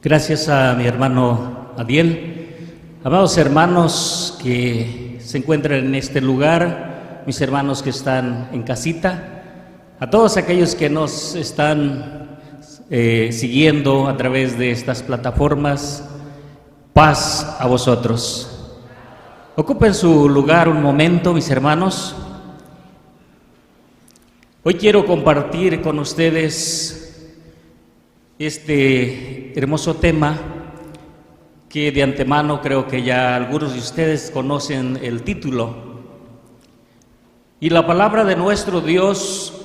Gracias a mi hermano Adiel. Amados hermanos que se encuentran en este lugar, mis hermanos que están en casita, a todos aquellos que nos están siguiendo a través de estas plataformas, paz a vosotros. Ocupen su lugar un momento, mis hermanos. Hoy quiero compartir con ustedes este hermoso tema que de antemano creo que ya algunos de ustedes conocen el título. Y la palabra de nuestro Dios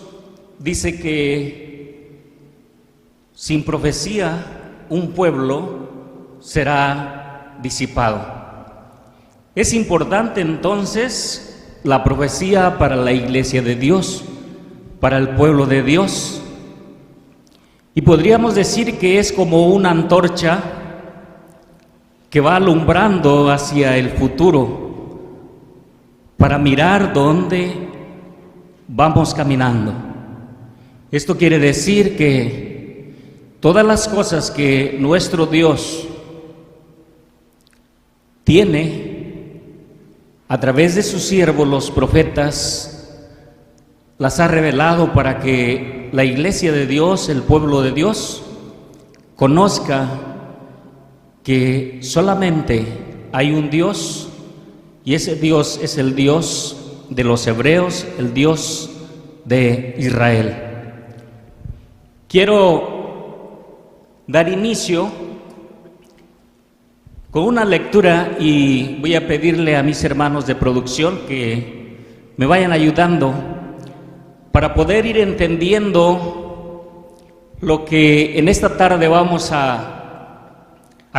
dice que sin profecía un pueblo será disipado. Es importante entonces la profecía para la iglesia de Dios, para el pueblo de Dios. Y podríamos decir que es como una antorcha que va alumbrando hacia el futuro para mirar dónde vamos caminando. Esto quiere decir que todas las cosas que nuestro Dios tiene a través de sus siervos, los profetas, las ha revelado para que la iglesia de Dios, el pueblo de Dios, conozca que solamente hay un Dios, y ese Dios es el Dios de los hebreos, el Dios de Israel. Quiero dar inicio con una lectura y voy a pedirle a mis hermanos de producción que me vayan ayudando para poder ir entendiendo lo que en esta tarde vamos a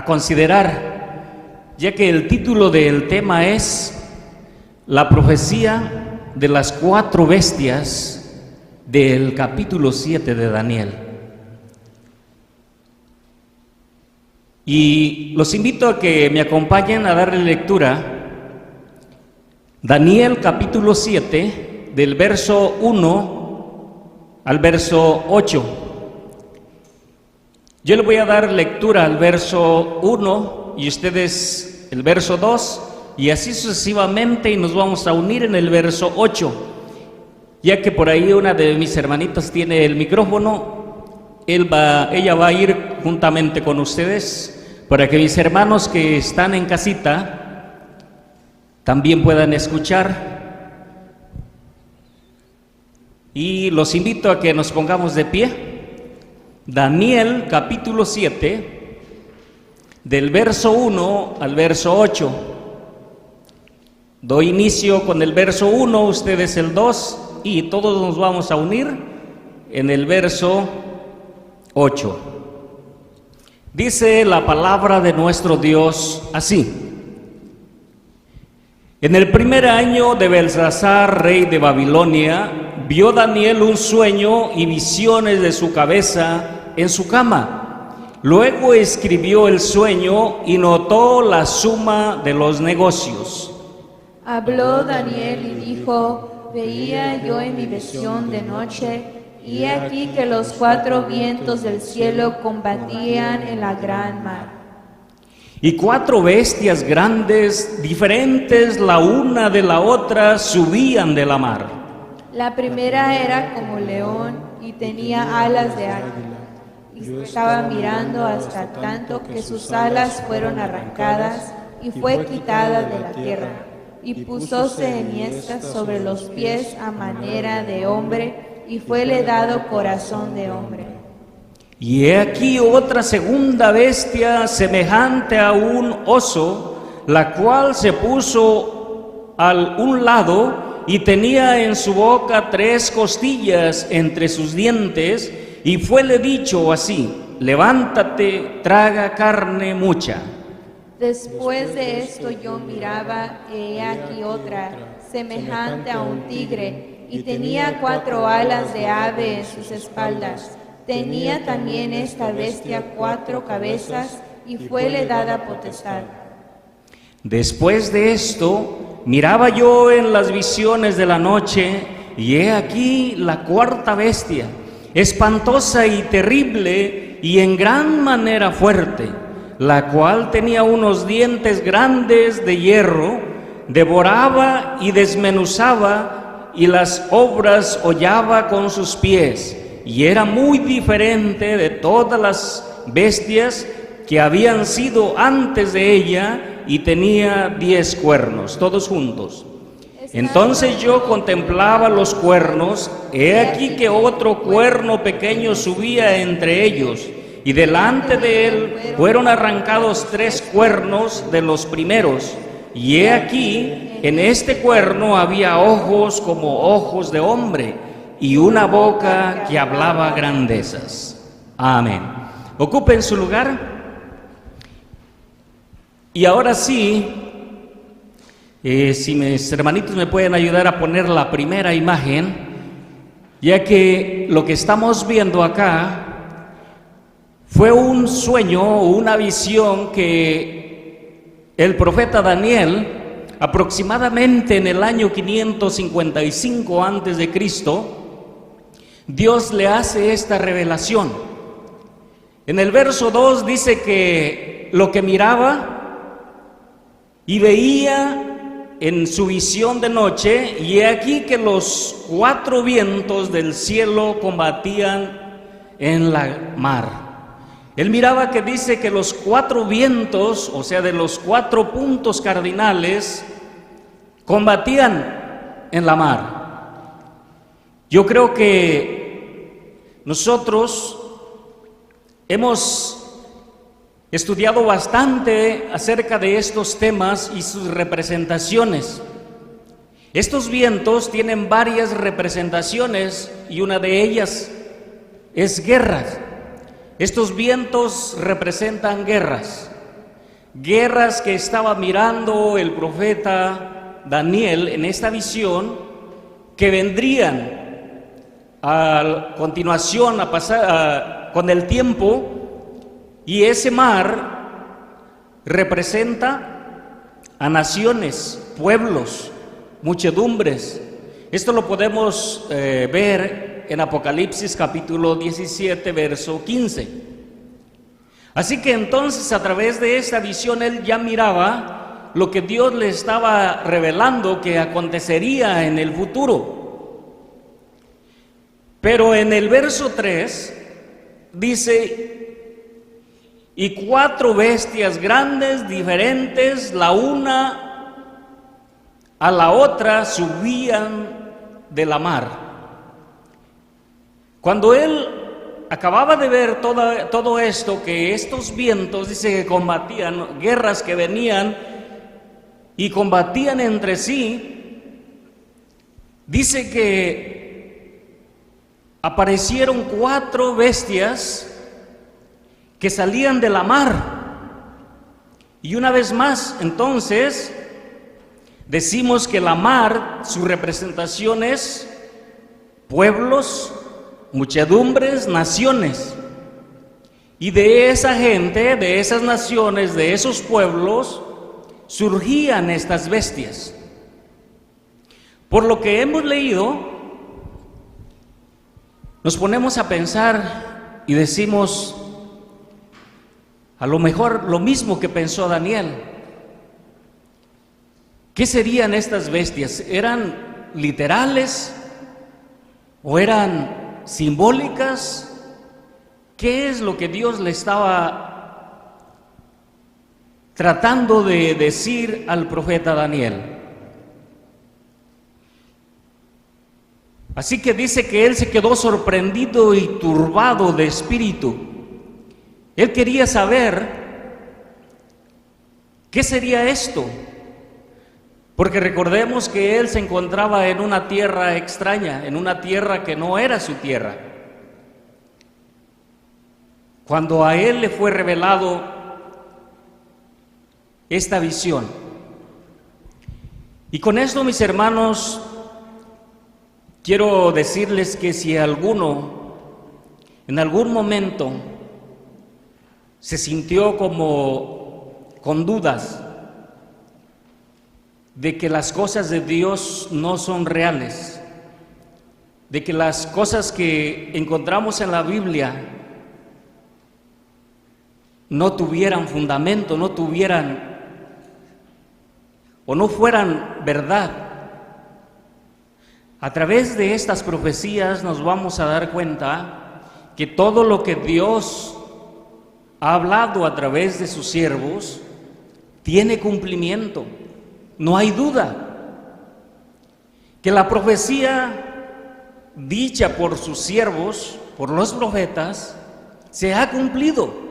considerar, ya que el título del tema es la profecía de las 4 bestias del capítulo 7 de Daniel. Y los invito a que me acompañen a darle lectura. Daniel capítulo 7, del verso 1 al verso 8. Yo le voy a dar lectura al verso 1 y ustedes el verso 2 y así sucesivamente, y nos vamos a unir en el verso 8. Ya que por ahí una de mis hermanitas tiene el micrófono, ella va a ir juntamente con ustedes para que mis hermanos que están en casita también puedan escuchar. Y los invito a que nos pongamos de pie. Daniel capítulo 7, del verso 1 al verso 8. Doy inicio con el verso 1, ustedes el 2, y todos nos vamos a unir en el verso 8. Dice la palabra de nuestro Dios así: en el primer año de Belsasar, rey de Babilonia, vio Daniel un sueño y visiones de su cabeza en su cama. Luego escribió el sueño y notó la suma de los negocios. Habló Daniel y dijo: veía yo en mi visión de noche, y aquí que los 4 vientos del cielo combatían en la gran mar. Y 4 bestias grandes, diferentes la una de la otra, subían de la mar. La primera era como león y tenía alas de águila. Y estaba mirando hasta tanto que sus alas fueron arrancadas y fue quitada de la tierra. Y púsose enhiestas sobre los pies a manera de hombre, y fuele dado corazón de hombre. Y he aquí otra segunda bestia semejante a un oso, la cual se puso al un lado y tenía en su boca 3 costillas entre sus dientes, y fuele dicho así: levántate, traga carne mucha. Después de esto yo miraba, y he aquí otra, semejante a un tigre, y tenía 4 alas de ave en sus espaldas. Tenía también esta bestia 4 cabezas, y fuele dada potestad. Después de esto, miraba yo en las visiones de la noche, y he aquí la 4ª bestia, espantosa y terrible, y en gran manera fuerte, la cual tenía unos dientes grandes de hierro, devoraba y desmenuzaba, y las obras hollaba con sus pies, y era muy diferente de todas las bestias que habían sido antes de ella, y tenía 10 cuernos, todos juntos. Entonces yo contemplaba los cuernos, he aquí que otro cuerno pequeño subía entre ellos, y delante de él fueron arrancados 3 cuernos de los primeros, y he aquí, en este cuerno había ojos como ojos de hombre, y una boca que hablaba grandezas. Amén. Ocupen su lugar. Y ahora sí, si mis hermanitos me pueden ayudar a poner la primera imagen, ya que lo que estamos viendo acá fue un sueño o una visión que el profeta Daniel, aproximadamente en el año 555 antes de Cristo, Dios le hace esta revelación. En el verso 2 dice que lo que miraba y veía en su visión de noche, y he aquí que los 4 vientos del cielo combatían en la mar. Él miraba que dice que los 4 vientos, o sea, de los 4 puntos cardinales, combatían en la mar. Yo creo que nosotros hemos estudiado bastante acerca de estos temas y sus representaciones. Estos vientos tienen varias representaciones y una de ellas es guerras. Estos vientos representan guerras que estaba mirando el profeta Daniel en esta visión, que vendrían a continuación a pasar con el tiempo. Y ese mar representa a naciones, pueblos, muchedumbres. Esto lo podemos ver en Apocalipsis capítulo 17, verso 15. Así que entonces, a través de esta visión, él ya miraba lo que Dios le estaba revelando que acontecería en el futuro. Pero en el verso 3 dice: y 4 bestias grandes, diferentes, la una a la otra, subían de la mar. Cuando él acababa de ver todo esto, que estos vientos, dice que combatían, guerras que venían y combatían entre sí, dice que aparecieron 4 bestias que salían de la mar. Y una vez más, entonces, decimos que la mar, su representación es pueblos, muchedumbres, naciones. Y de esa gente, de esas naciones, de esos pueblos, surgían estas bestias. Por lo que hemos leído, nos ponemos a pensar y decimos: a lo mejor lo mismo que pensó Daniel. ¿Qué serían estas bestias? ¿Eran literales o eran simbólicas? ¿Qué es lo que Dios le estaba tratando de decir al profeta Daniel? Así que dice que él se quedó sorprendido y turbado de espíritu. Él quería saber qué sería esto, porque recordemos que él se encontraba en una tierra extraña, en una tierra que no era su tierra. Cuando a él le fue revelado esta visión. Y con esto, mis hermanos, quiero decirles que si alguno en algún momento se sintió como con dudas de que las cosas de Dios no son reales, de que las cosas que encontramos en la Biblia no tuvieran fundamento, no tuvieran o no fueran verdad. A través de estas profecías nos vamos a dar cuenta que todo lo que Dios ha hablado a través de sus siervos tiene cumplimiento. No hay duda que la profecía dicha por sus siervos, por los profetas, se ha cumplido.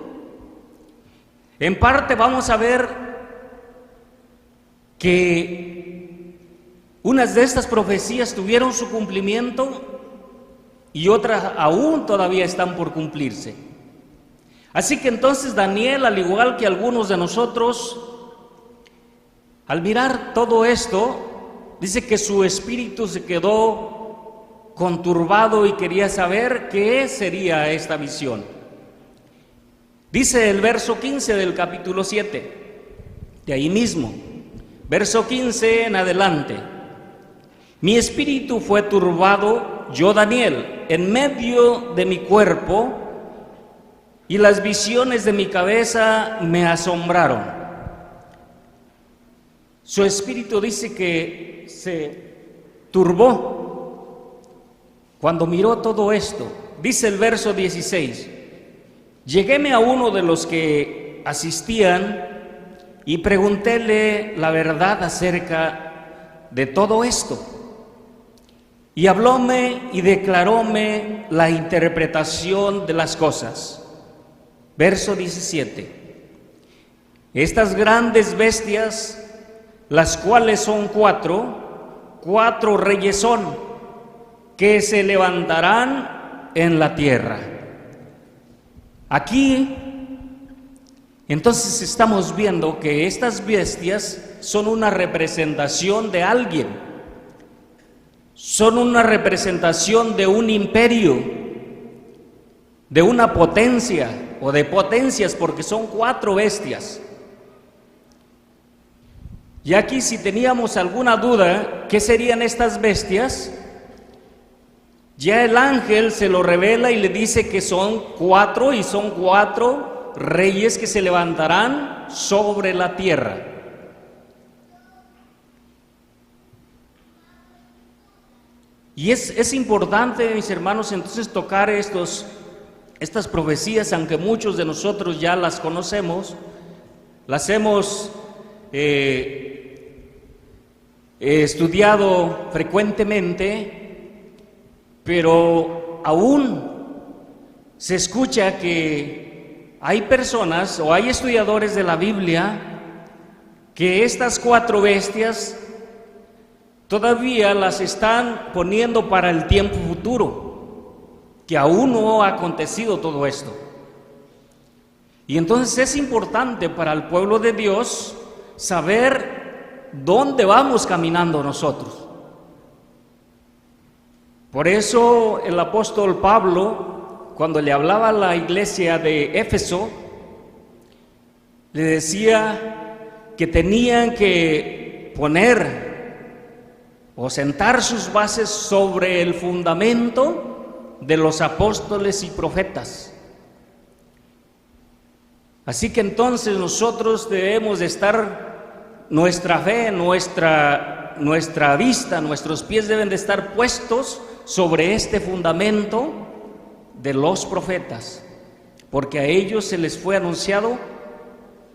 En parte vamos a ver que unas de estas profecías tuvieron su cumplimiento y otras aún todavía están por cumplirse. Así que entonces Daniel, al igual que algunos de nosotros, al mirar todo esto, dice que su espíritu se quedó conturbado y quería saber qué sería esta visión. Dice el verso 15 del capítulo 7, de ahí mismo, verso 15 en adelante: mi espíritu fue turbado, yo Daniel, en medio de mi cuerpo, y las visiones de mi cabeza me asombraron. Su espíritu dice que se turbó cuando miró todo esto. Dice el verso 16: lleguéme a uno de los que asistían y preguntéle la verdad acerca de todo esto. Y hablóme y declaróme la interpretación de las cosas. Verso 17: estas grandes bestias, las cuales son cuatro reyes son, que se levantarán en la tierra. Aquí, entonces estamos viendo que estas bestias son una representación de alguien, son una representación de un imperio, de una potencia o de potencias, porque son 4 bestias. Y aquí, si teníamos alguna duda, ¿qué serían estas bestias? Ya el ángel se lo revela y le dice que son 4 y son 4 reyes que se levantarán sobre la tierra. Y es importante, mis hermanos, entonces tocar estas profecías, aunque muchos de nosotros ya las conocemos, las hemos estudiado frecuentemente, pero aún se escucha que hay personas o hay estudiadores de la Biblia que estas 4 bestias todavía las están poniendo para el tiempo futuro, que aún no ha acontecido todo esto. Y entonces es importante para el pueblo de Dios saber dónde vamos caminando nosotros. Por eso el apóstol Pablo, cuando le hablaba a la iglesia de Éfeso, le decía que tenían que poner o sentar sus bases sobre el fundamento de los apóstoles y profetas. Así que entonces nosotros debemos de estar, nuestra fe, nuestra vista, nuestros pies deben de estar puestos sobre este fundamento de los profetas, porque a ellos se les fue anunciado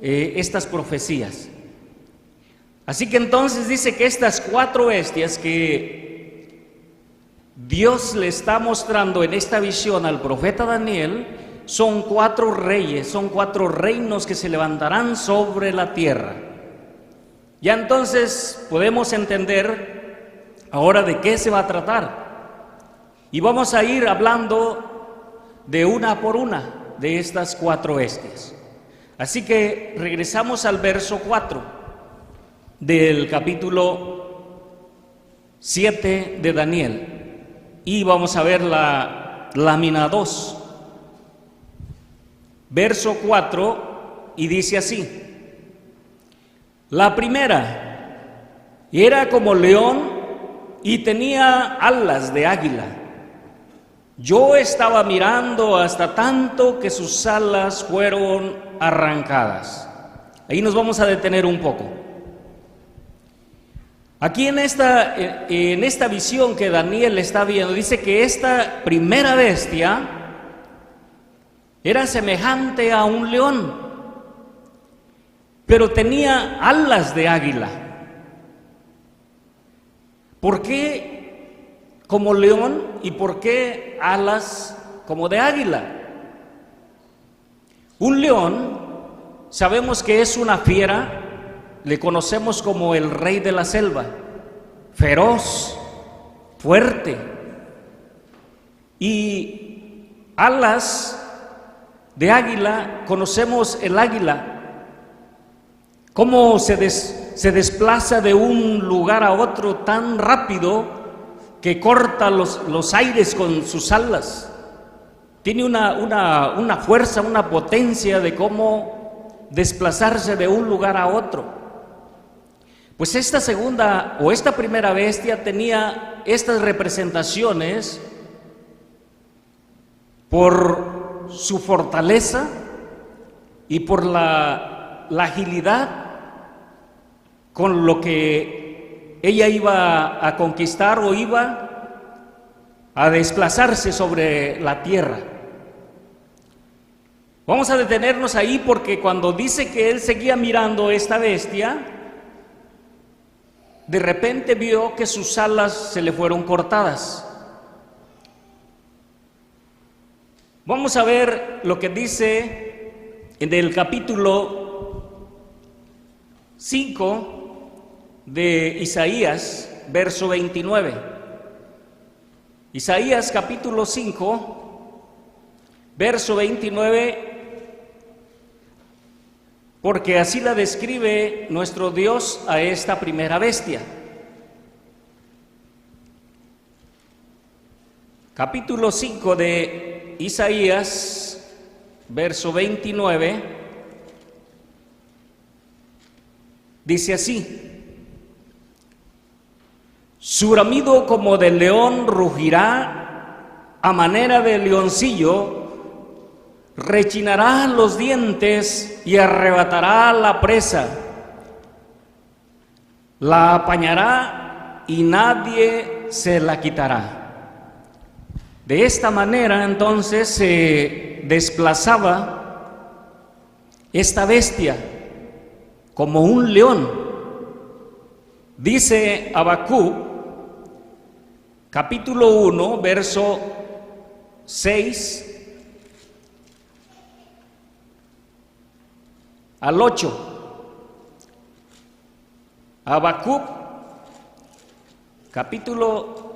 estas profecías. Así que entonces dice que estas 4 bestias que Dios le está mostrando en esta visión al profeta Daniel son 4 reyes, son 4 reinos que se levantarán sobre la tierra. Ya entonces podemos entender ahora de qué se va a tratar. Y vamos a ir hablando de una por una de estas 4 bestias. Así que regresamos al verso 4 del capítulo 7 de Daniel y vamos a ver la lámina 2, verso 4, y dice así: la primera era como león y tenía alas de águila. Yo estaba mirando hasta tanto que sus alas fueron arrancadas. Ahí nos vamos a detener un poco. Aquí en esta visión que Daniel está viendo, dice que esta primera bestia era semejante a un león, pero tenía alas de águila. ¿Por qué como león y por qué alas como de águila? Un león, sabemos que es una fiera, le conocemos como el rey de la selva, feroz, fuerte. Y alas de águila, conocemos el águila, cómo se desplaza de un lugar a otro tan rápido que corta los aires con sus alas. Tiene una fuerza, una potencia de cómo desplazarse de un lugar a otro. Pues esta primera bestia tenía estas representaciones por su fortaleza y por la agilidad con lo que ella iba a conquistar o iba a desplazarse sobre la tierra. Vamos a detenernos ahí porque cuando dice que él seguía mirando esta bestia, de repente vio que sus alas se le fueron cortadas. Vamos a ver lo que dice en el capítulo 5 de Isaías, verso 29. Isaías capítulo 5, verso 29, porque así la describe nuestro Dios a esta primera bestia. Capítulo 5 de Isaías, verso 29, dice así: su bramido como de león rugirá a manera de leoncillo, rechinará los dientes y arrebatará la presa, la apañará y nadie se la quitará. De esta manera entonces se desplazaba esta bestia como un león. Dice Habacuc, capítulo 1, verso 6 al 8. Habacuc, capítulo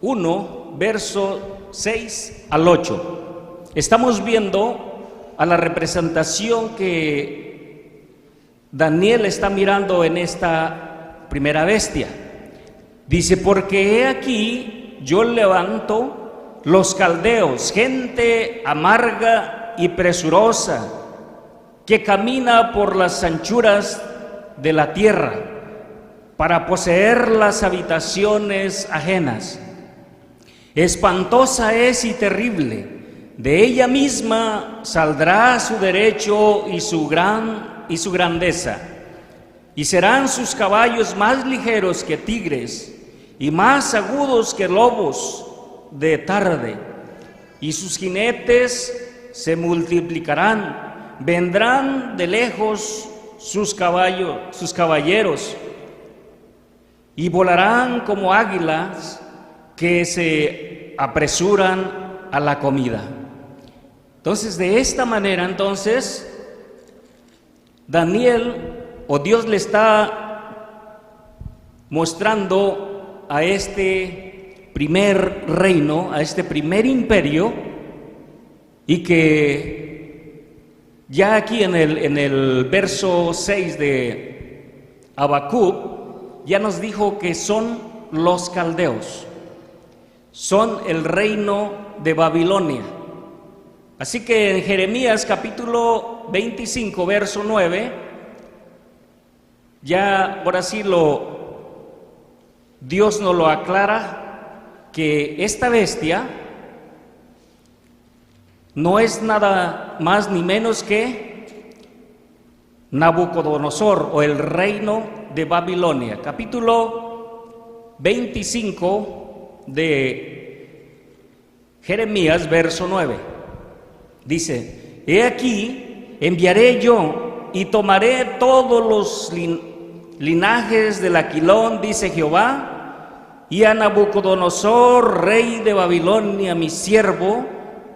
1, verso 6 al 8. Estamos viendo a la representación que Daniel está mirando en esta primera bestia. Dice: porque he aquí yo levanto los caldeos, gente amarga y presurosa, que camina por las anchuras de la tierra para poseer las habitaciones ajenas. Espantosa es y terrible, de ella misma saldrá su derecho y su grandeza, y serán sus caballos más ligeros que tigres y más agudos que lobos de tarde, y sus jinetes se multiplicarán, vendrán de lejos sus caballeros, y volarán como águilas que se apresuran a la comida. Entonces, de esta manera, entonces, Daniel o Dios le está mostrando a este primer reino, a este primer imperio, y que ya aquí en el verso 6 de Habacuc ya nos dijo que son los caldeos, son el reino de Babilonia. Así que en Jeremías capítulo 25, verso 9, ya ahora sí Dios nos lo aclara, que esta bestia no es nada más ni menos que Nabucodonosor, o el reino de Babilonia. Capítulo 25 de Jeremías, verso 9. Dice: he aquí, enviaré yo y tomaré todos los linajes del Aquilón, dice Jehová, y a Nabucodonosor, rey de Babilonia, mi siervo,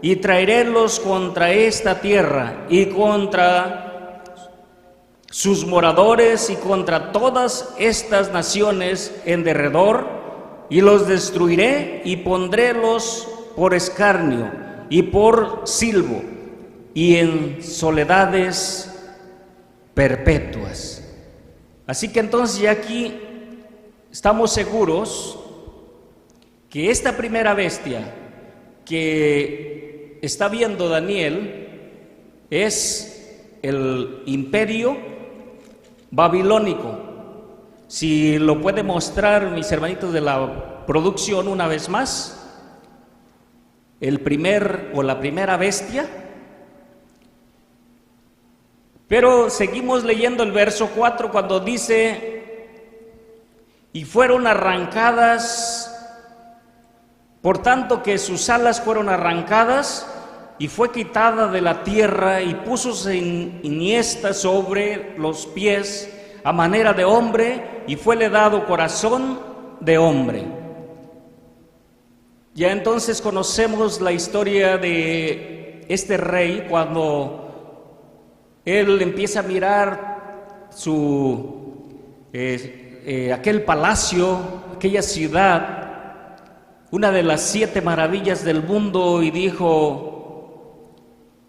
y traerélos contra esta tierra y contra sus moradores y contra todas estas naciones en derredor, y los destruiré y pondrélos por escarnio y por silbo y en soledades perpetuas. Así que entonces ya aquí estamos seguros que esta primera bestia que está viendo Daniel es el imperio babilónico. Si lo puede mostrar mis hermanitos de la producción una vez más, la primera bestia. Pero seguimos leyendo el verso 4 cuando dice: y fueron arrancadas, por tanto que sus alas fueron arrancadas, y fue quitada de la tierra, y púsose iniesta sobre los pies a manera de hombre, y fuele dado corazón de hombre. Ya entonces conocemos la historia de este rey cuando él empieza a mirar aquel palacio, aquella ciudad, una de las 7 maravillas del mundo, y dijo: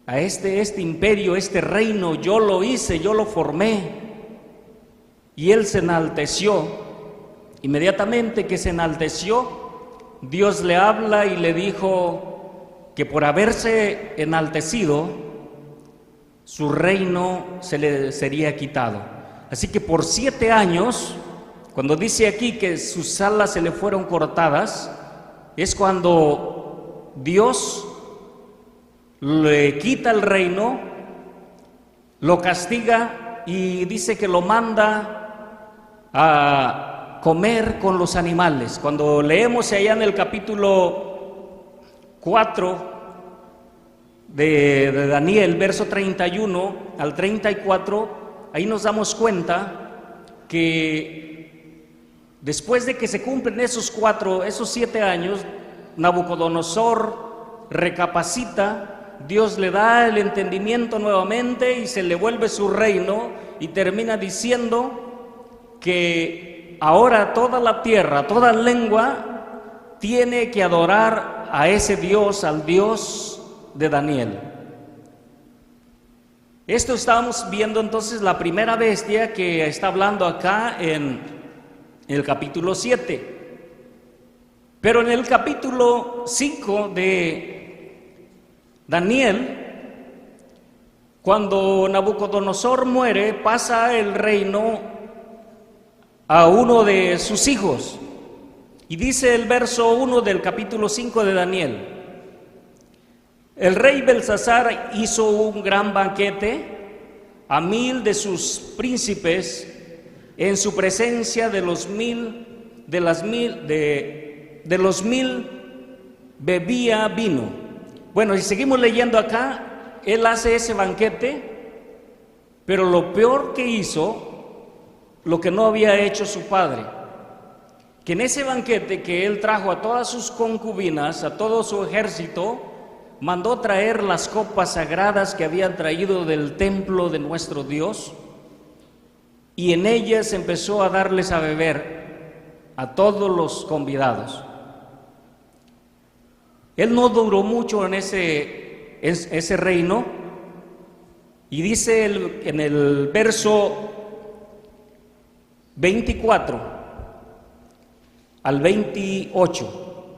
a este imperio, este reino, yo lo hice, yo lo formé. Y él se enalteció. Inmediatamente que se enalteció, Dios le habla y le dijo que por haberse enaltecido, su reino se le sería quitado. Así que por 7 años, cuando dice aquí que sus alas se le fueron cortadas, es cuando Dios le quita el reino, lo castiga y dice que lo manda a comer con los animales. Cuando leemos allá en el capítulo 4 de Daniel, verso 31 al 34, ahí nos damos cuenta que después de que se cumplen esos 7 años, Nabucodonosor recapacita. Dios le da el entendimiento nuevamente y se le vuelve su reino, y termina diciendo que ahora toda la tierra, toda lengua tiene que adorar a ese Dios, al Dios de Daniel. Esto estamos viendo entonces la primera bestia que está hablando acá en el capítulo 7. Pero en el capítulo 5 de Daniel, cuando Nabucodonosor muere, pasa el reino a uno de sus hijos. Y dice el verso 1 del capítulo 5 de Daniel: el rey Belsasar hizo un gran banquete a 1000 de sus príncipes en su presencia, de los 1000 bebía vino. Bueno, si seguimos leyendo acá, él hace ese banquete, pero lo peor que hizo, lo que no había hecho su padre, que en ese banquete que él trajo a todas sus concubinas, a todo su ejército, mandó traer las copas sagradas que habían traído del templo de nuestro Dios, y en ellas empezó a darles a beber a todos los convidados. Él no duró mucho en ese reino, y dice en el verso 24 al 28: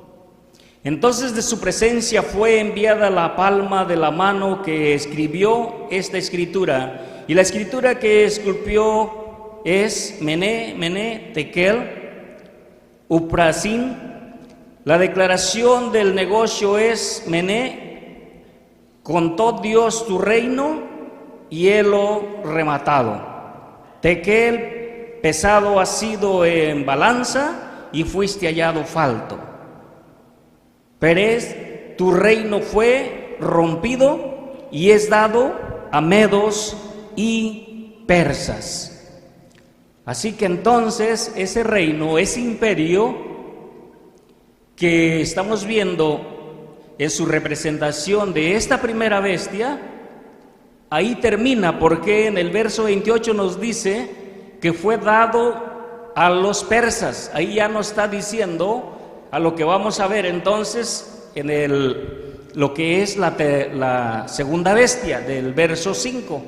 entonces de su presencia fue enviada la palma de la mano que escribió esta escritura, y la escritura que esculpió es Mené, Mené, Tekel, Uprasin. La declaración del negocio es Mené, contó Dios tu reino y helo rematado. Tequel pesado has sido en balanza y fuiste hallado falto. Perez, tu reino fue rompido y es dado a medos y persas. Así que entonces ese reino, ese imperio que estamos viendo en su representación de esta primera bestia, ahí termina, porque en el verso 28 nos dice que fue dado a los persas. Ahí ya nos está diciendo a lo que vamos a ver entonces en lo que es la segunda bestia del verso 5.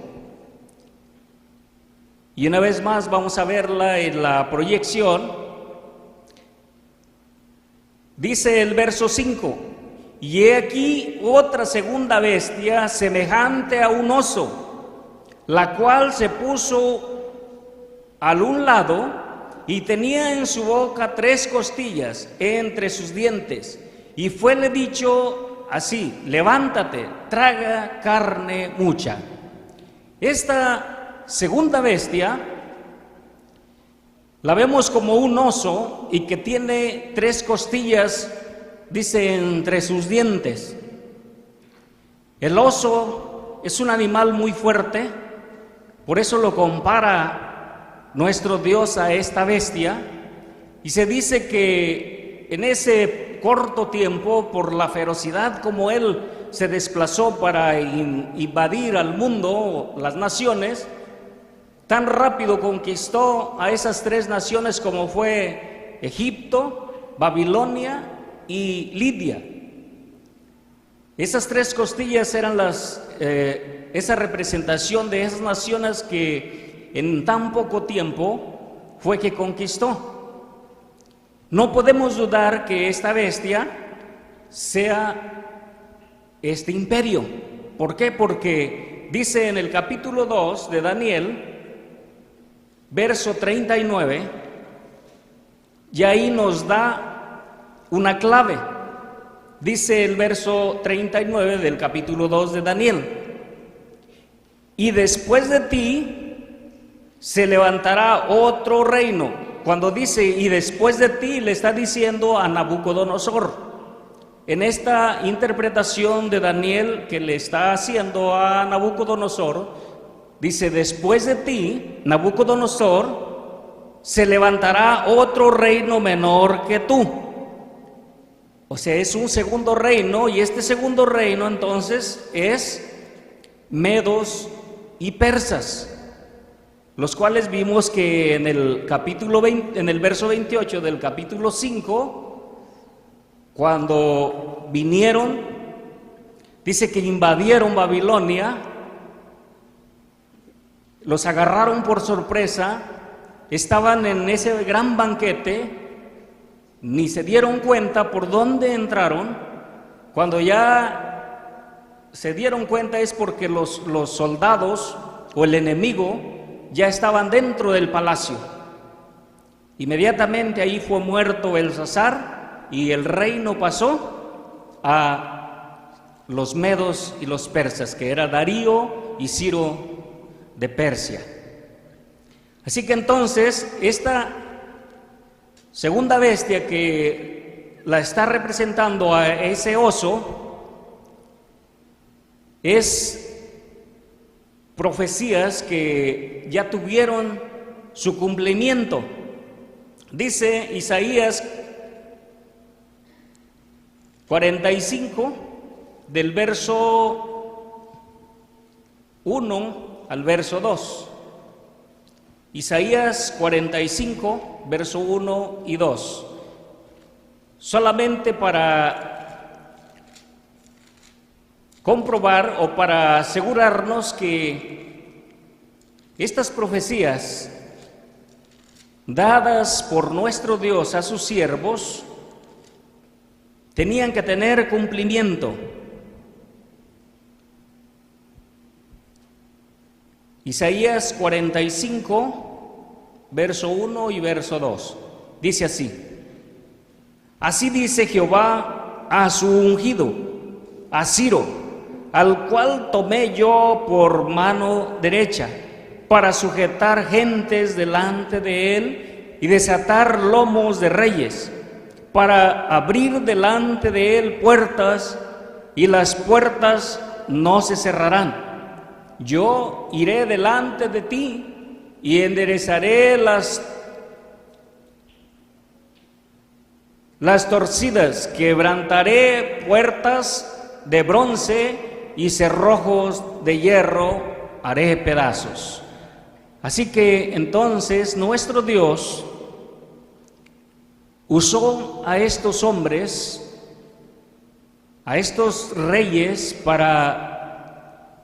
Y una vez más vamos a verla en la proyección. Dice el verso 5: y he aquí otra segunda bestia semejante a un oso, la cual se puso al un lado y tenía en su boca 3 costillas entre sus dientes, y fuele dicho así: levántate, traga carne mucha. Esta segunda bestia la vemos como un oso y que tiene 3 costillas, dice, entre sus dientes. El oso es un animal muy fuerte, por eso lo compara nuestro Dios a esta bestia, y se dice que en ese corto tiempo, por la ferocidad como él se desplazó para invadir al mundo, las naciones, tan rápido conquistó a esas 3 naciones como fue Egipto, Babilonia y Lidia. Esas 3 costillas eran esa representación de esas naciones que en tan poco tiempo fue que conquistó. No podemos dudar que esta bestia sea este imperio. ¿Por qué? Porque dice en el capítulo 2 de Daniel, verso 39, y ahí nos da una clave. Dice el verso 39 del capítulo 2 de Daniel: y después de ti se levantará otro reino. Cuando dice y después de ti, le está diciendo a Nabucodonosor. En esta interpretación de Daniel que le está haciendo a Nabucodonosor, dice: después de ti, Nabucodonosor, se levantará otro reino menor que tú. O sea, es un segundo reino, y este segundo reino entonces es medos y persas, los cuales vimos que en el capítulo 20, en el verso 28 del capítulo 5, cuando vinieron, dice que invadieron Babilonia, los agarraron por sorpresa, estaban en ese gran banquete, ni se dieron cuenta por dónde entraron. Cuando ya se dieron cuenta es porque los soldados o el enemigo ya estaban dentro del palacio. Inmediatamente ahí fue muerto Belsasar y el reino pasó a los medos y los persas, que era Darío y Ciro de Persia. Así que entonces esta segunda bestia que la está representando a ese oso es profecías que ya tuvieron su cumplimiento. Dice Isaías 45 del verso 1 al verso 2. Isaías 45, verso 1 y 2. Solamente para comprobar o para asegurarnos que estas profecías dadas por nuestro Dios a sus siervos tenían que tener cumplimiento. Isaías 45, verso 1 y verso 2. Dice así: así dice Jehová a su ungido, a Ciro, al cual tomé yo por mano derecha, para sujetar gentes delante de él y desatar lomos de reyes, para abrir delante de él puertas, y las puertas no se cerrarán. Yo iré delante de ti y enderezaré las torcidas, quebrantaré puertas de bronce y cerrojos de hierro haré pedazos. Así que entonces nuestro Dios usó a estos hombres, a estos reyes, para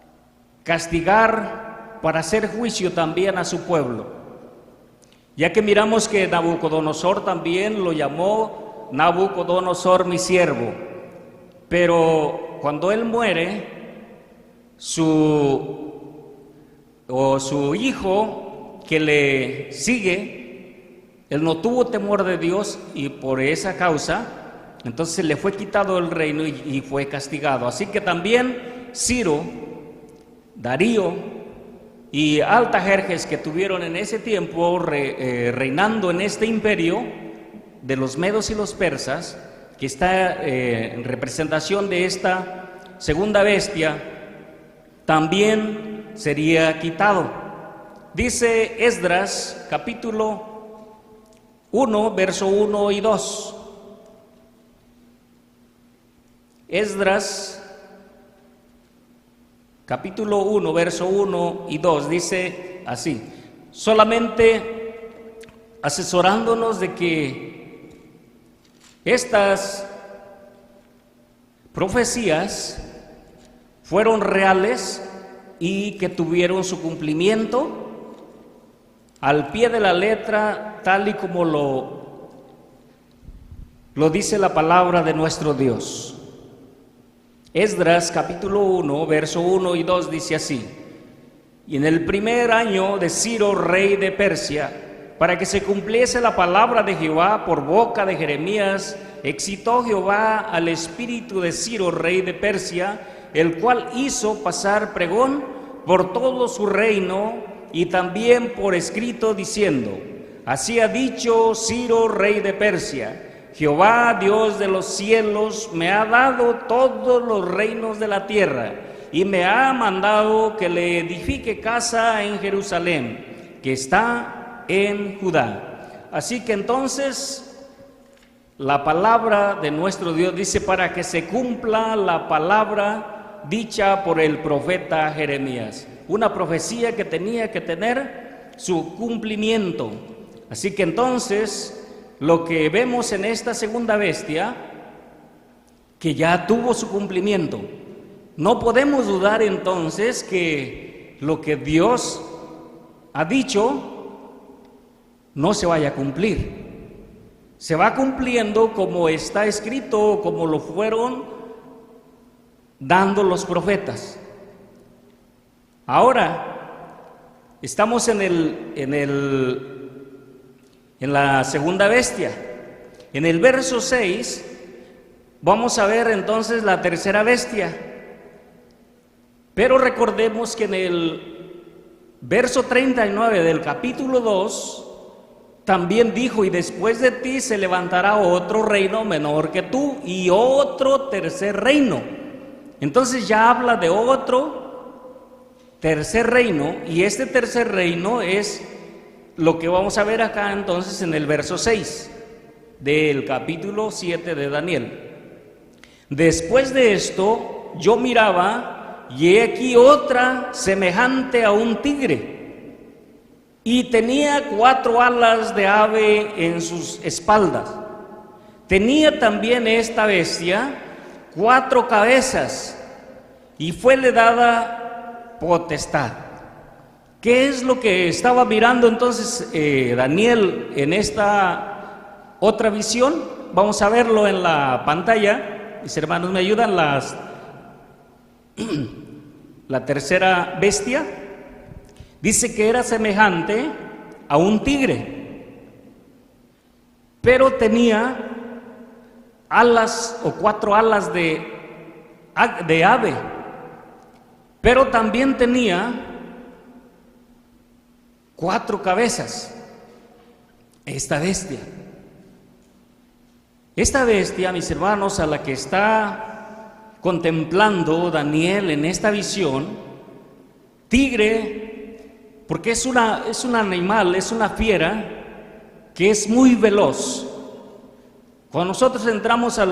castigar, para hacer juicio también a su pueblo. Ya que miramos que Nabucodonosor también lo llamó Nabucodonosor mi siervo, pero cuando él muere, su hijo que le sigue, él no tuvo temor de Dios y por esa causa, entonces le fue quitado el reino y fue castigado. Así que también Ciro, Darío y Altajerjes, que tuvieron en ese tiempo reinando en este imperio de los medos y los persas, que está en representación de esta segunda bestia, también sería quitado. Dice Esdras capítulo 1, verso 1 y 2. Esdras capítulo 1, verso 1 y 2 dice así: solamente asesorándonos de que estas profecías fueron reales y que tuvieron su cumplimiento al pie de la letra, tal y como lo dice la palabra de nuestro Dios. Esdras capítulo 1, verso 1 y 2 dice así: y en el primer año de Ciro, rey de Persia, para que se cumpliese la palabra de Jehová por boca de Jeremías, excitó Jehová al espíritu de Ciro, rey de Persia, el cual hizo pasar pregón por todo su reino y también por escrito, diciendo: así ha dicho Ciro, rey de Persia: Jehová, Dios de los cielos, me ha dado todos los reinos de la tierra y me ha mandado que le edifique casa en Jerusalén, que está en Judá. Así que entonces la palabra de nuestro Dios dice, para que se cumpla la palabra dicha por el profeta Jeremías, una profecía que tenía que tener su cumplimiento. Así que entonces lo que vemos en esta segunda bestia, que ya tuvo su cumplimiento, no podemos dudar entonces que lo que Dios ha dicho no se vaya a cumplir. Se va cumpliendo como está escrito, como lo fueron dando los profetas. Ahora estamos en la segunda bestia. En el verso 6 vamos a ver entonces la tercera bestia. Pero recordemos que en el verso 39 del capítulo 2 también dijo: y después de ti se levantará otro reino menor que tú y otro tercer reino. Entonces ya habla de otro tercer reino, y este tercer reino es lo que vamos a ver acá entonces en el verso 6 del capítulo 7 de Daniel. Después de esto yo miraba, y he aquí otra semejante a un tigre, y tenía 4 alas de ave en sus espaldas. Tenía también esta bestia 4 cabezas, y fuele dada potestad. ¿Qué es lo que estaba mirando entonces Daniel en esta otra visión? Vamos a verlo en la pantalla. Mis hermanos me ayudan. La tercera bestia dice que era semejante a un tigre, pero tenía alas o 4 alas de ave. pero también tenía 4 cabezas. Esta bestia, mis hermanos, a la que está contemplando Daniel en esta visión, tigre, porque es un animal, es una fiera que es muy veloz. Cuando nosotros entramos a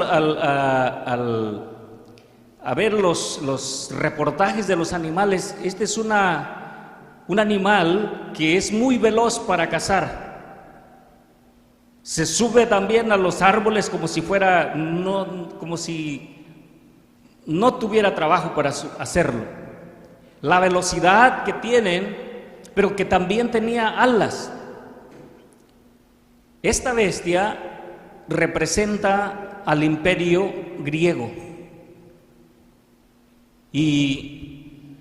ver los reportajes de los animales, este es un animal que es muy veloz para cazar. Se sube también a los árboles como si no tuviera trabajo para hacerlo. La velocidad que tienen, pero que también tenía alas. Esta bestia representa al imperio griego. Y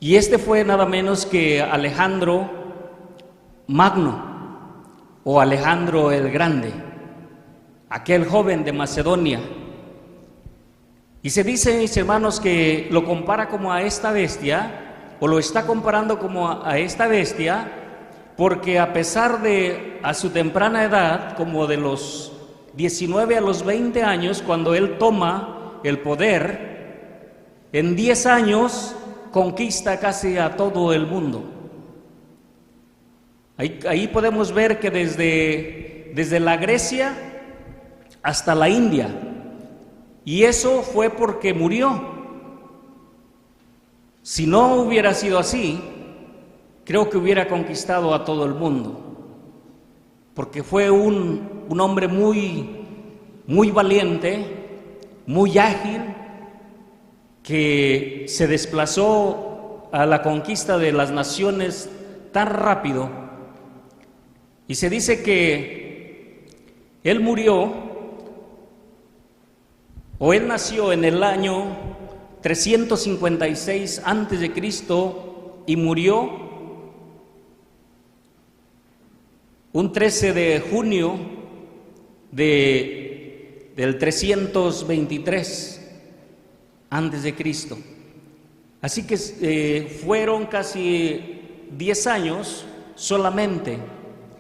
este fue nada menos que Alejandro Magno, o Alejandro el Grande, aquel joven de Macedonia. Y se dice, mis hermanos, que lo compara como a esta bestia, o lo está comparando como a esta bestia, porque a pesar de a su temprana edad, como de los 19 a los 20 años, cuando él toma el poder, en 10 años conquista casi a todo el mundo. Ahí podemos ver que desde la Grecia hasta la India, y eso fue porque murió. Si no hubiera sido así, creo que hubiera conquistado a todo el mundo, porque fue un hombre muy valiente, muy ágil, que se desplazó a la conquista de las naciones tan rápido. Y se dice que él nació en el año 356 antes de Cristo y murió un 13 de junio del 323 antes de Cristo. Así que fueron casi 10 años solamente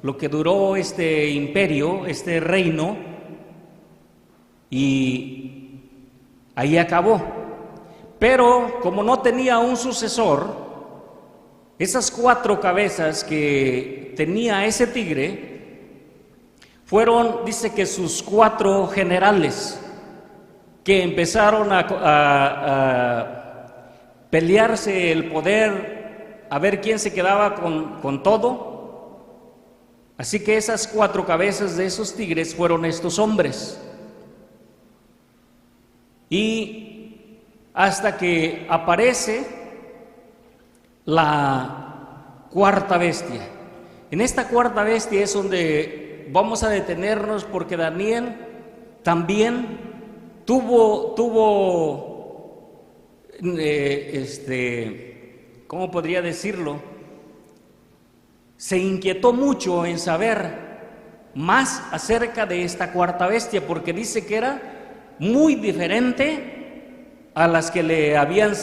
lo que duró este imperio, este reino, y ahí acabó. Pero como no tenía un sucesor, esas 4 cabezas que tenía ese tigre fueron, dice que sus 4 generales, que empezaron a pelearse el poder, a ver quién se quedaba con todo. Así que esas 4 cabezas de esos tigres fueron estos hombres. Y hasta que aparece la 4ª bestia. En esta 4ª bestia es donde vamos a detenernos, porque Daniel también tuvo ¿cómo podría decirlo? Se inquietó mucho en saber más acerca de esta 4ª bestia, porque dice que era muy diferente a las que le habían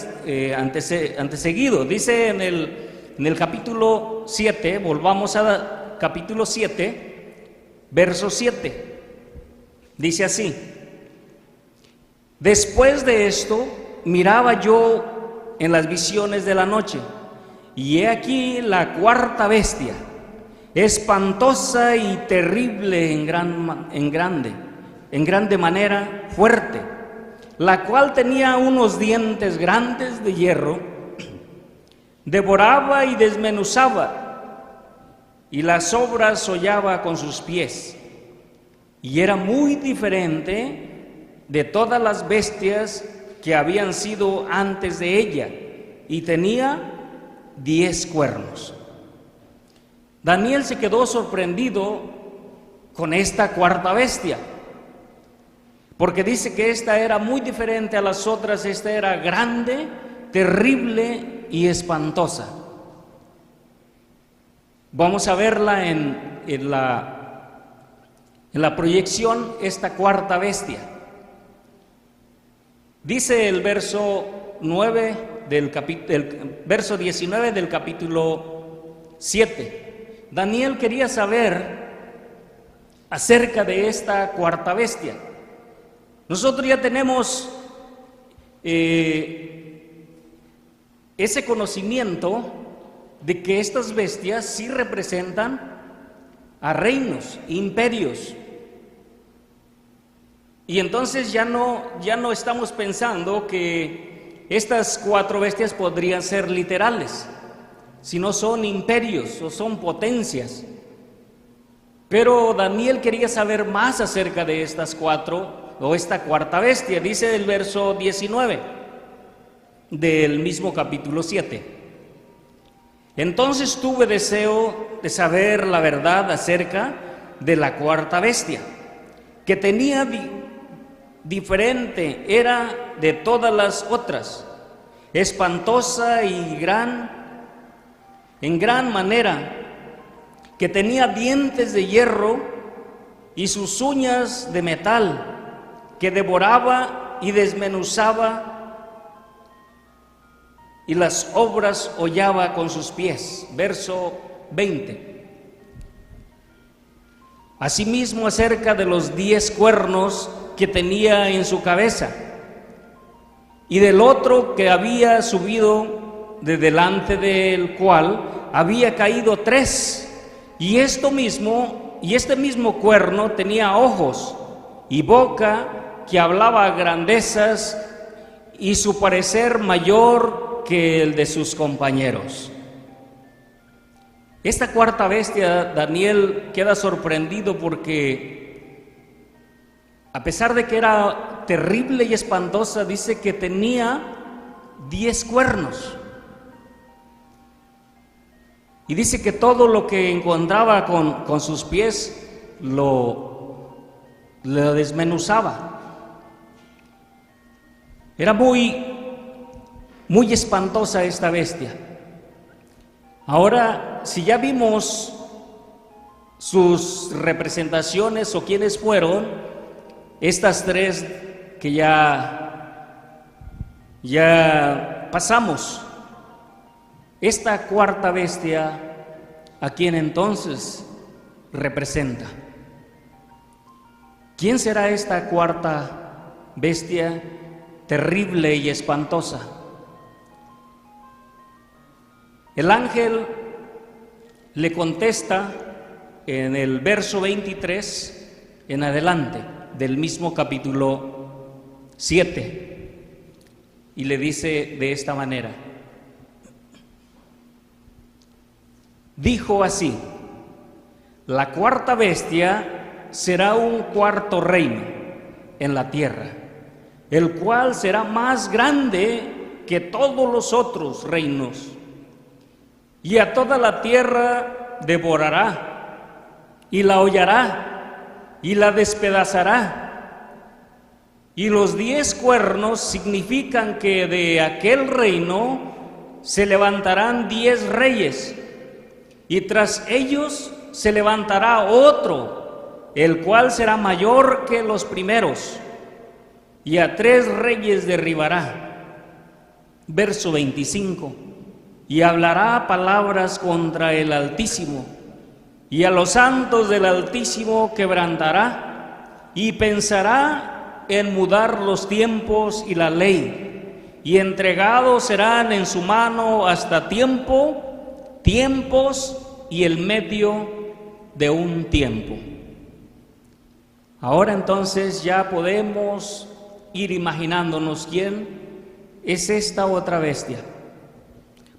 antecegido. Dice en el capítulo 7, volvamos a capítulo 7, verso 7, dice así: después de esto miraba yo en las visiones de la noche, y he aquí la 4ª bestia, espantosa y terrible en grande manera, fuerte, la cual tenía unos dientes grandes de hierro, devoraba y desmenuzaba, y las sobras hollaba con sus pies, y era muy diferente de todas las bestias que habían sido antes de ella, y tenía 10 cuernos. Daniel se quedó sorprendido con esta 4ª bestia, porque dice que esta era muy diferente a las otras. Esta era grande, terrible y espantosa. Vamos a verla en la proyección, esta 4ª bestia. Dice el verso 9 del verso 19 del capítulo 7. Daniel quería saber acerca de esta cuarta bestia. Nosotros ya tenemos ese conocimiento de que estas bestias sí representan a reinos, imperios. Y entonces ya no estamos pensando que estas cuatro bestias podrían ser literales, sino son imperios o son potencias. Pero Daniel quería saber más acerca de estas cuatro o esta cuarta bestia. Dice el verso 19 del mismo capítulo 7. Entonces tuve deseo de saber la verdad acerca de la cuarta bestia, que tenía diferente, era de todas las otras, espantosa y en gran manera, que tenía dientes de hierro y sus uñas de metal, que devoraba y desmenuzaba y las obras hollaba con sus pies. Verso 20. Asimismo, acerca de los 10 cuernos que tenía en su cabeza, y del otro que había subido de delante del cual había caído 3, y este mismo cuerno tenía ojos y boca que hablaba grandezas, y su parecer mayor que el de sus compañeros. Esta cuarta bestia, Daniel queda sorprendido porque, a pesar de que era terrible y espantosa, dice que tenía 10 cuernos. Y dice que todo lo que encontraba con sus pies lo desmenuzaba. Era muy espantosa esta bestia. Ahora, si ya vimos sus representaciones o quiénes fueron, estas 3 que ya pasamos, esta cuarta bestia, ¿a quién entonces representa? ¿Quién será esta cuarta bestia terrible y espantosa? El ángel le contesta en el verso 23 en adelante del mismo capítulo 7 y le dice de esta manera: dijo así: la cuarta bestia será un cuarto reino en la tierra, el cual será más grande que todos los otros reinos, y a toda la tierra devorará, y la hollará, y la despedazará. Y los 10 cuernos significan que de aquel reino se levantarán 10 reyes, y tras ellos se levantará otro, el cual será mayor que los primeros, y a 3 reyes derribará. Verso 25. Y hablará palabras contra el Altísimo, y a los santos del Altísimo quebrantará, y pensará en mudar los tiempos y la ley, y entregados serán en su mano hasta tiempos y el medio de un tiempo. Ahora entonces ya podemos ir imaginándonos quién es esta otra bestia,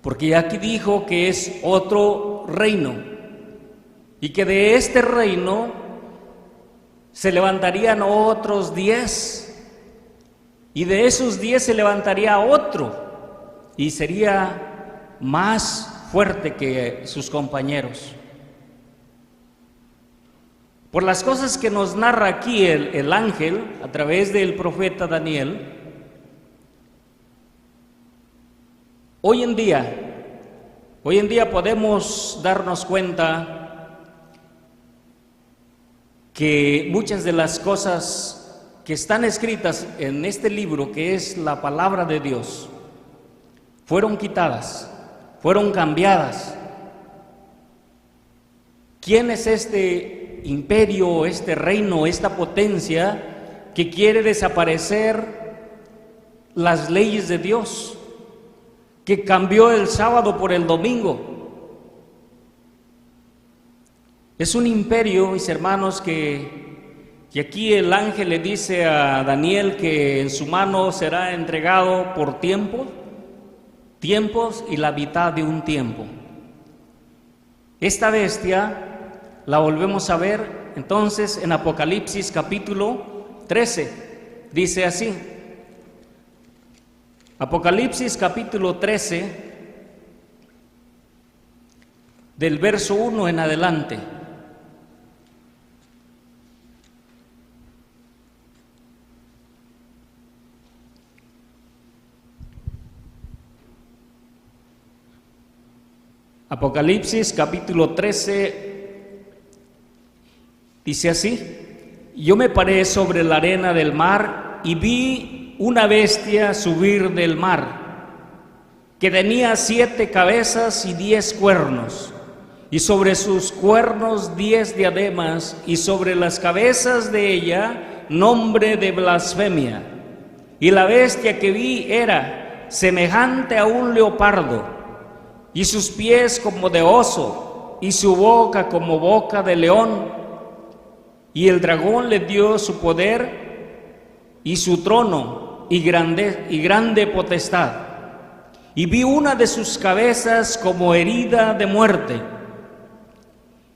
porque aquí dijo que es otro reino y que de este reino se levantarían otros 10, y de esos 10 se levantaría otro y sería más fuerte que sus compañeros. Por las cosas que nos narra aquí el ángel a través del profeta Daniel, hoy en día podemos darnos cuenta que muchas de las cosas que están escritas en este libro, que es la palabra de Dios, fueron quitadas, fueron cambiadas. ¿Quién es este imperio, este reino, esta potencia que quiere desaparecer las leyes de Dios, que cambió el sábado por el domingo? Es un imperio, mis hermanos, que aquí el ángel le dice a Daniel que en su mano será entregado por tiempos y la mitad de un tiempo. Esta bestia la volvemos a ver entonces en Apocalipsis capítulo 13. Dice así, Apocalipsis capítulo 13, del verso 1 en adelante. Apocalipsis capítulo 13 dice así: yo me paré sobre la arena del mar y vi una bestia subir del mar, que tenía 7 cabezas y 10 cuernos, y sobre sus cuernos 10 diademas, y sobre las cabezas de ella nombre de blasfemia. Y la bestia que vi era semejante a un leopardo, y sus pies como de oso, y su boca como boca de león. Y el dragón le dio su poder y su trono y grande potestad. Y vi una de sus cabezas como herida de muerte,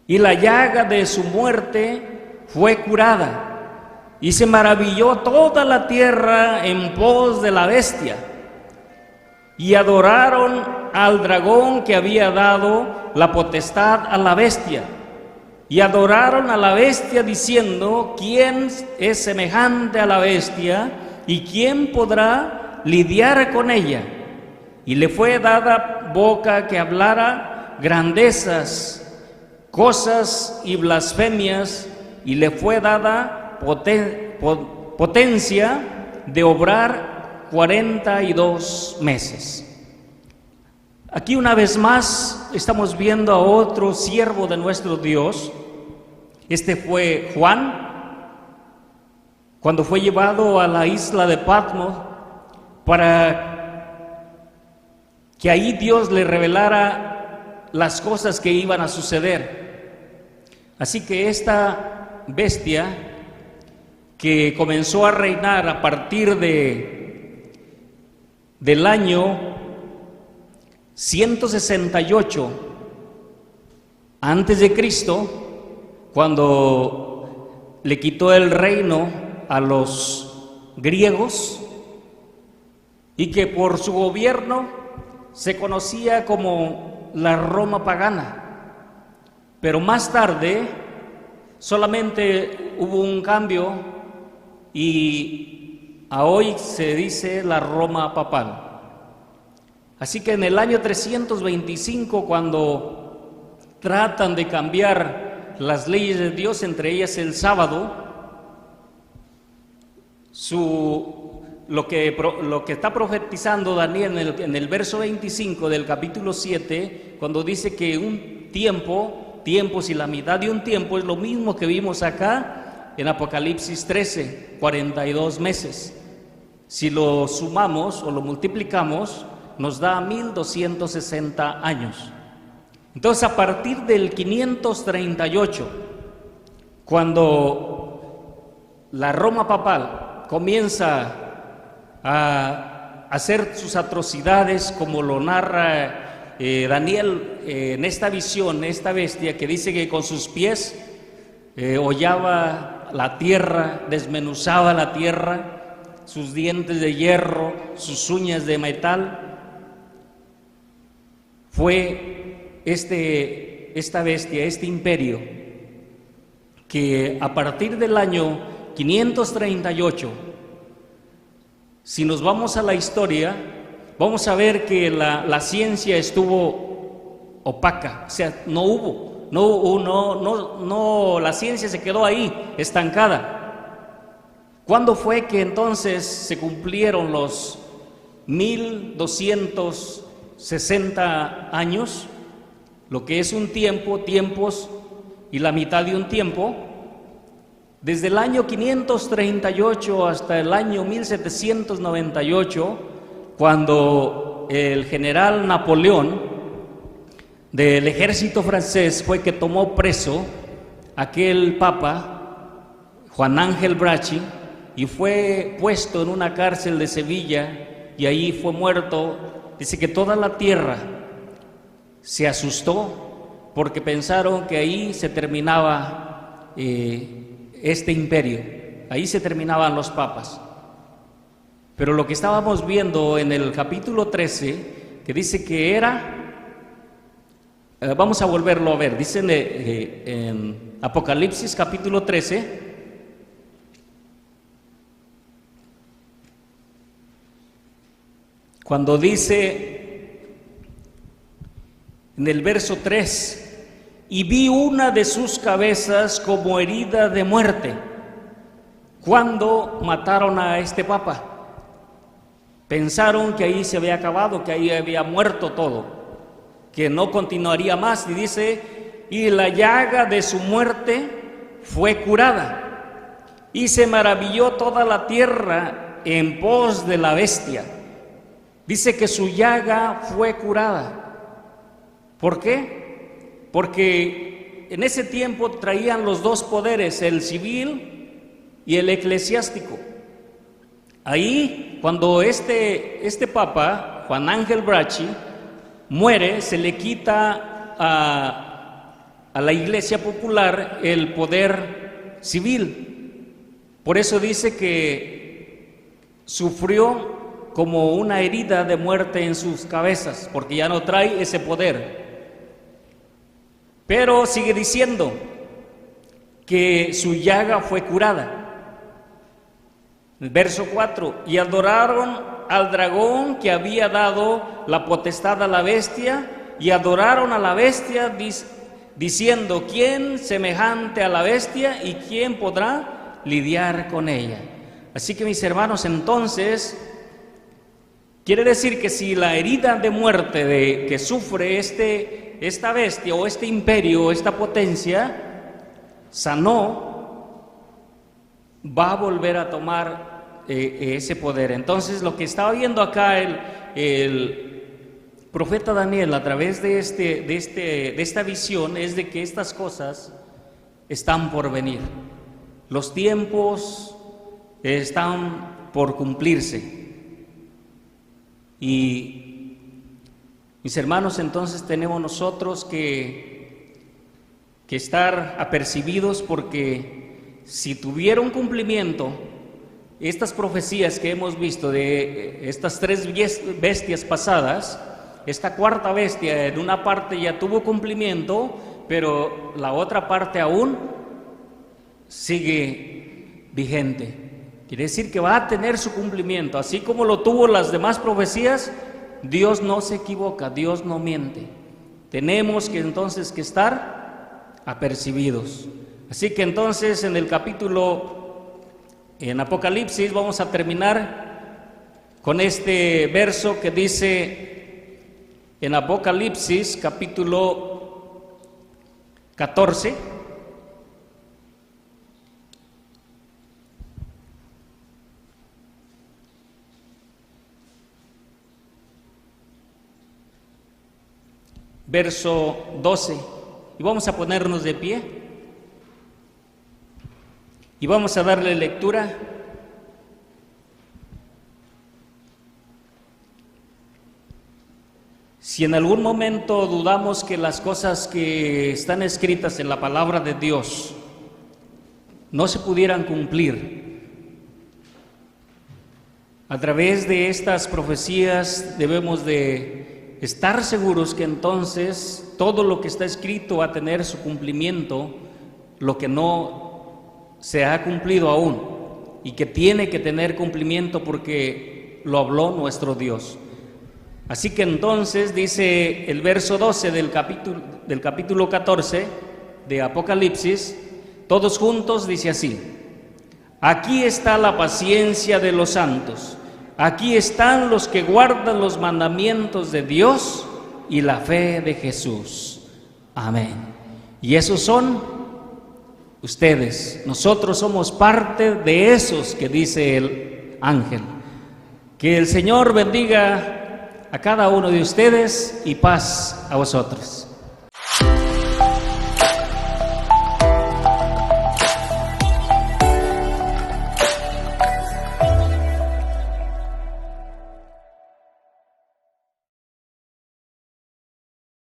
y la llaga de su muerte fue curada. Y se maravilló toda la tierra en pos de la bestia, y adoraron al dragón que había dado la potestad a la bestia, y adoraron a la bestia diciendo: ¿quién es semejante a la bestia y quién podrá lidiar con ella? Y le fue dada boca que hablara grandezas, cosas y blasfemias, y le fue dada potencia de obrar 42 meses. Aquí una vez más estamos viendo a otro siervo de nuestro Dios. Este fue Juan, cuando fue llevado a la isla de Patmos para que ahí Dios le revelara las cosas que iban a suceder. Así que esta bestia que comenzó a reinar a partir del año 168 antes de Cristo, cuando le quitó el reino a los griegos, y que por su gobierno se conocía como la Roma pagana. Pero más tarde solamente hubo un cambio y a hoy se dice la Roma papal. Así que en el año 325, cuando tratan de cambiar las leyes de Dios, entre ellas el sábado, lo que está profetizando Daniel en el verso 25 del capítulo 7, cuando dice que un tiempos y la mitad de un tiempo es lo mismo que vimos acá en Apocalipsis 13, 42 meses. Si lo sumamos o lo multiplicamos, nos da 1260 años. Entonces, a partir del 538, cuando la Roma papal comienza a hacer sus atrocidades, como lo narra Daniel en esta visión, esta bestia que dice que con sus pies hollaba la tierra, desmenuzaba la tierra, sus dientes de hierro, sus uñas de metal. Fue esta bestia, este imperio, que a partir del año 538, si nos vamos a la historia, vamos a ver que la ciencia estuvo opaca, o sea, la ciencia se quedó ahí, estancada. ¿Cuándo fue que entonces se cumplieron los 1260 años, lo que es un tiempo, tiempos y la mitad de un tiempo, desde el año 538 hasta el año 1798, cuando el general Napoleón del ejército francés fue que tomó preso aquel papa, Juan Ángel Bracci, y fue puesto en una cárcel de Sevilla y ahí fue muerto. Dice que toda la tierra se asustó porque pensaron que ahí se terminaba este imperio, ahí se terminaban los papas. Pero lo que estábamos viendo en el capítulo 13, que dice que era, vamos a volverlo a ver, dice en Apocalipsis capítulo 13, cuando dice en el verso 3, y vi una de sus cabezas como herida de muerte, cuando mataron a este papa. Pensaron que ahí se había acabado, que ahí había muerto todo, que no continuaría más, y dice, y la llaga de su muerte fue curada, y se maravilló toda la tierra en pos de la bestia. Dice que su llaga fue curada. ¿Por qué? Porque en ese tiempo traían los dos poderes, el civil y el eclesiástico. Ahí, cuando este papa, Juan Ángel Bracci, muere, se le quita a la iglesia popular el poder civil. Por eso dice que sufrió como una herida de muerte en sus cabezas, porque ya no trae ese poder. Pero sigue diciendo que su llaga fue curada. El verso 4, y adoraron al dragón que había dado la potestad a la bestia, y adoraron a la bestia diciendo, ¿quién semejante a la bestia y quién podrá lidiar con ella? Así que, mis hermanos, entonces quiere decir que si la herida de muerte que sufre esta bestia o este imperio, esta potencia, sanó, va a volver a tomar ese poder. Entonces, lo que estaba viendo acá el profeta Daniel a través de esta visión es de que estas cosas están por venir. Los tiempos están por cumplirse. Y mis hermanos, entonces tenemos nosotros que estar apercibidos, porque si tuviera un cumplimiento estas profecías que hemos visto de estas tres bestias pasadas, esta cuarta bestia en una parte ya tuvo cumplimiento, pero la otra parte aún sigue vigente. Quiere decir que va a tener su cumplimiento, así como lo tuvo las demás profecías. Dios no se equivoca, Dios no miente. Tenemos que entonces que estar apercibidos. Así que entonces en Apocalipsis vamos a terminar con este verso que dice en Apocalipsis capítulo 14. Verso 12, y vamos a ponernos de pie y vamos a darle lectura. Si en algún momento dudamos que las cosas que están escritas en la palabra de Dios no se pudieran cumplir, a través de estas profecías debemos de estar seguros que entonces todo lo que está escrito va a tener su cumplimiento, lo que no se ha cumplido aún y que tiene que tener cumplimiento porque lo habló nuestro Dios. Así que entonces dice el verso 12 del capítulo 14 de Apocalipsis, todos juntos dice así: aquí está la paciencia de los santos. Aquí están los que guardan los mandamientos de Dios y la fe de Jesús. Amén. Y esos son ustedes. Nosotros somos parte de esos que dice el ángel. Que el Señor bendiga a cada uno de ustedes y paz a vosotros.